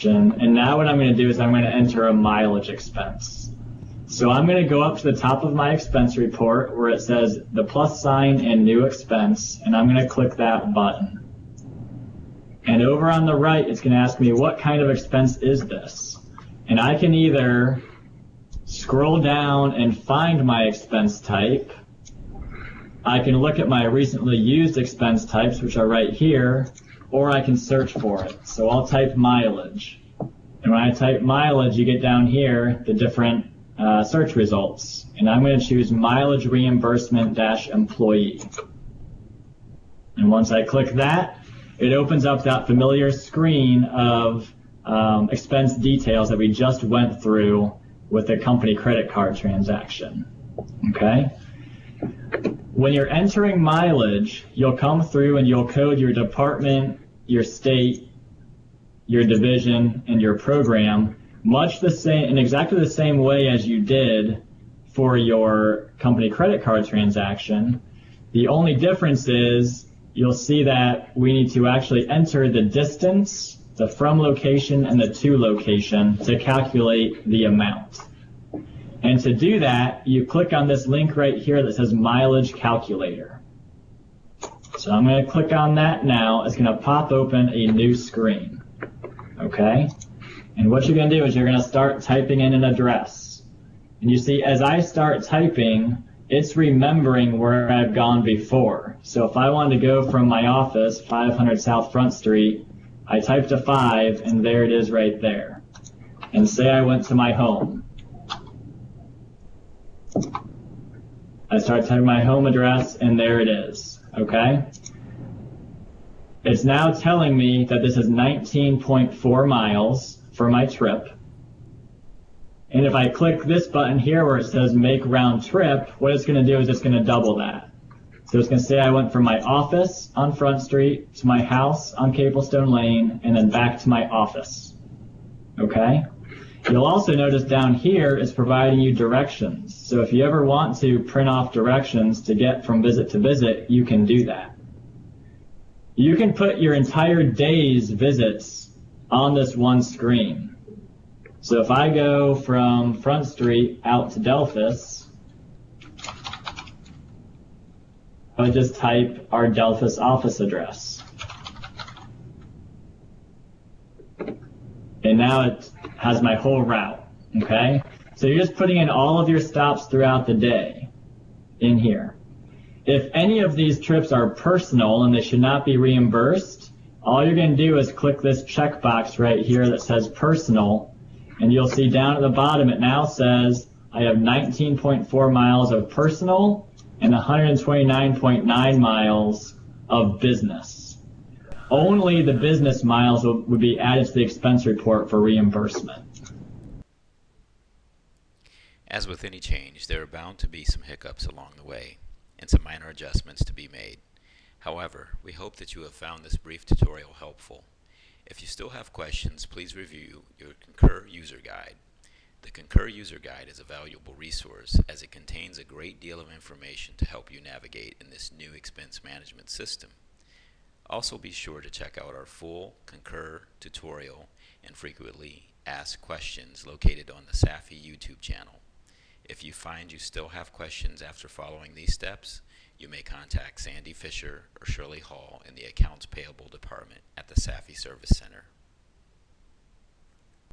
And now what I'm going to do is I'm going to enter a mileage expense. So I'm going to go up to the top of my expense report where it says the plus sign and new expense, and I'm going to click that button. And over on the right, it's going to ask me what kind of expense is this? And I can either scroll down and find my expense type. I can look at my recently used expense types, which are right here, or I can search for it. So I'll type mileage. And when I type mileage, you get down here the different search results. And I'm going to choose mileage reimbursement - employee. And once I click that, it opens up that familiar screen of expense details that we just went through with the company credit card transaction. Okay? When you're entering mileage, you'll come through and you'll code your department, your state, your division, and your program much the same, in exactly the same way as you did for your company credit card transaction. The only difference is you'll see that we need to actually enter the distance, the from location, and the to location to calculate the amount. And to do that, you click on this link right here that says mileage calculator. So I'm going to click on that now. It's going to pop open a new screen. Okay? And what you're going to do is you're going to start typing in an address. And you see, as I start typing, it's remembering where I've gone before. So if I wanted to go from my office, 500 South Front Street, I typed a 5, and there it is right there. And say I went to my home. I start typing my home address, and there it is. Okay? It's now telling me that this is 19.4 miles for my trip. And if I click this button here where it says make round trip, what it's going to do is it's going to double that. So it's going to say I went from my office on Front Street to my house on Caplestone Lane and then back to my office. Okay? You'll also notice down here it's providing you directions. So if you ever want to print off directions to get from visit to visit, you can do that. You can put your entire day's visits on this one screen. So if I go from Front Street out to Delphus, I would just type our Delphus office address. And now it has my whole route, okay? So you're just putting in all of your stops throughout the day in here. If any of these trips are personal and they should not be reimbursed, all you're going to do is click this checkbox right here that says personal, and you'll see down at the bottom it now says I have 19.4 miles of personal and 129.9 miles of business. Only the business miles would be added to the expense report for reimbursement. As with any change, there are bound to be some hiccups along the way and some minor adjustments to be made. However, we hope that you have found this brief tutorial helpful. If you still have questions, please review your Concur User Guide. The Concur User Guide is a valuable resource as it contains a great deal of information to help you navigate in this new expense management system. Also be sure to check out our full Concur tutorial and frequently asked questions located on the SAFI YouTube channel. If you find you still have questions after following these steps, you may contact Sandy Fisher or Shirley Hall in the Accounts Payable Department at the SAFI Service Center.